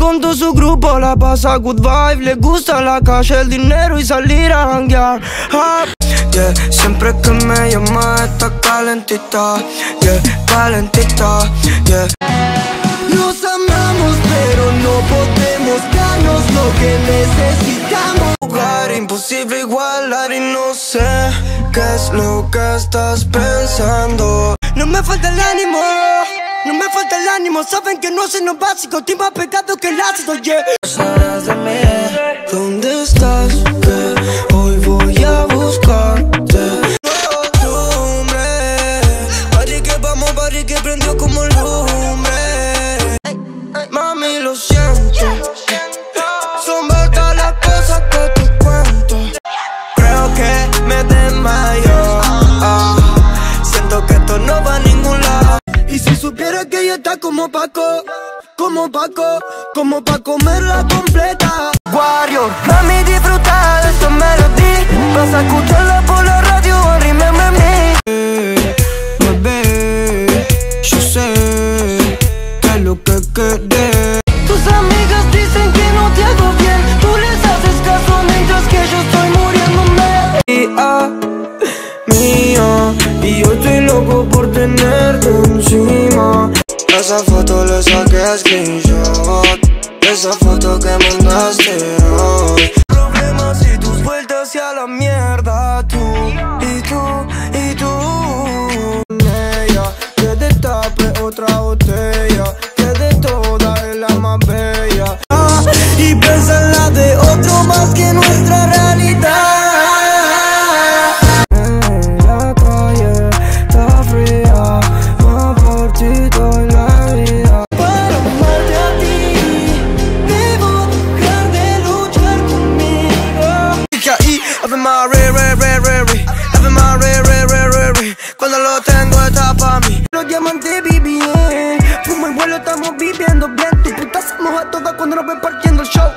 con todo su grupo, la pasa good vibe. Le gusta la calle, el dinero y salir a janguear. Yeah, siempre que me llama está calentita. Yeah, calentita, yeah. Nos amamos pero no podemos darnos lo que necesitamos. Lugar imposible igualar y no sé qué es lo que estás pensando. No me falta el ánimo, no me falta el ánimo. Saben que no sé lo básico, estoy más pegado que el ácido, yeah. Sabes de mí, ¿dónde estás? Que hoy voy a buscarte. Party que vamos, party que prendió como lumbre. Mami, lo siento, son verdad las cosas que te cuento. Creo que me desmayo, siento que esto no va a ningún lado. Y si supiera que ella está como Paco, como Paco, como pa' comerla completa. Warrior, mami, disfruta de esta melodía. Vas a escucharla por la radio, remember me. Bebé, yo sé que es lo que querés. Tus amigas dicen que no te hago bien, tú les haces caso mientras que yo estoy muriéndome. Mía, y yo estoy loco por tenerte encima. Esa foto le saqué screenshot, esa foto que mandaste hoy. Problemas y tus vueltas y a la mierda, tú y tú y tú. Ella, que destape otra botella, que de todas es la más bella. Y piensa en la de otro más que nuestra realidad. La calle está fría, más por ti doy la vida. Para amarte a ti, debo dejar de luchar conmigo. Ave María, cuando lo tengo está pa' mí. Los diamantes BBN, fumo y vuelo, estamos viviendo bien. Tu puta se moja toda cuando nos ven partiendo el show.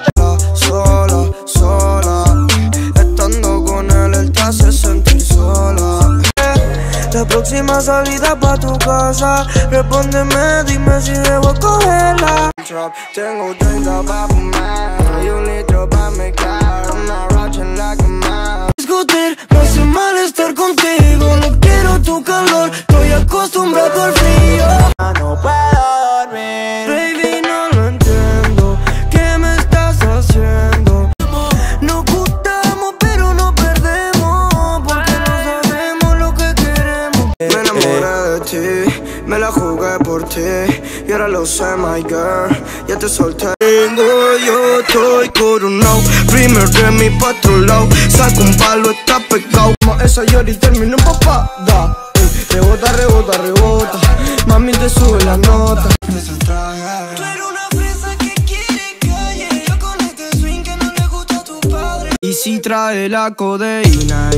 Sola, sola, estando con él te hace sentir sola. La próxima salida pa' tu casa, respóndeme, dime si debo cogerla. Tengo 30 pa' fumar y un litro pa' mezclar. I'm not rocking like a man. Discutir, me hace mal estar contigo. No quiero tu calor, estoy acostumbrado al frío. No puedo dormir, baby, no lo entiendo. ¿Qué me estás haciendo? Nos gustamos pero no perdemos, porque no sabemos lo que queremos. Me enamoré de ti, me la jugué por ti, y ahora lo sé, my girl, ya te solté. Yo estoy coronado, primer de mi patrolao. Saco un palo, está pegado. Esa Yori terminó en papada. Rebota, rebota, rebota, mami te sube la nota. Tú eres una fresa que quiere calle, yo con este swing que no le gusta a tu padre. Y si trae la codeína,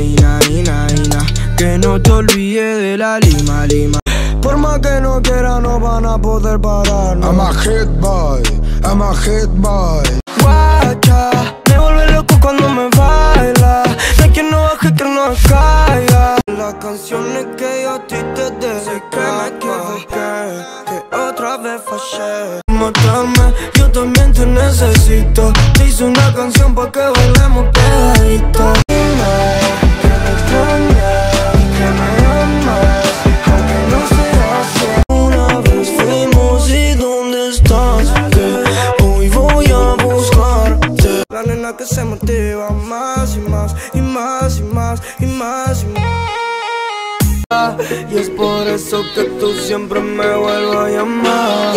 que no te olvides de la lima, lima. Por más que no quiera no van a poder pararnos. I'm a hit boy, I'm a hit boy. Guacha, me vuelve loco cuando me baila. No hay quien no baje que no caiga. Las canciones que yo a ti te dejé, que me equivoqué, que otra vez fallé. Matarme, yo también te necesito. Te hice una canción pa' que bailemos pegadito. Dime que me extrañas, que me amas, aunque no sea así. Una vez fuimos y ¿dónde estás? Que hoy voy a buscarte. La nena que se motiva más y más y más y más y más y más. Y es por eso que tú siempre me vuelves a llamar.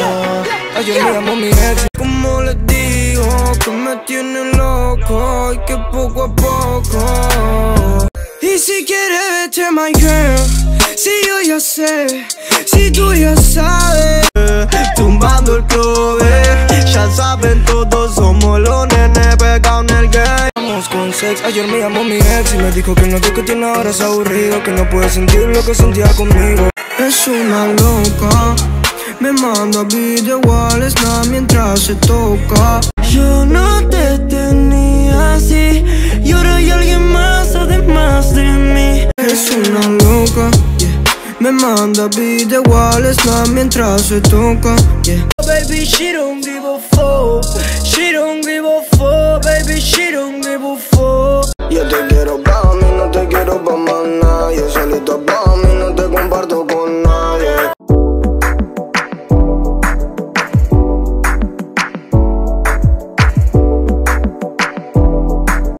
Ay, yo me llamo mi ex. Como les digo, que me tienen loco y que poco a poco. Y si quieres vete, my girl, si yo ya sé, si tú ya sabes. Tumbando el cover, ya saben todos, somos los nenes pegados en el game. Vamos con sex, ayer me llamó mi ex y me dijo que el novio que tiene ahora es aburrido, que no puede sentir lo que sentía conmigo. Es una loca, me manda video al snap mientras se toca. Yo no te tenía así y ahora hay alguien más además de mí. Es una loca, yeah. Me manda video al snap mientras se toca, yeah. baby, she don't give a fuck. She don't give a fuck, baby, she don't give a fuck. Yo te quiero pa' mí, no te quiero pa' más nada. Yo solito pa' mí, no te comparto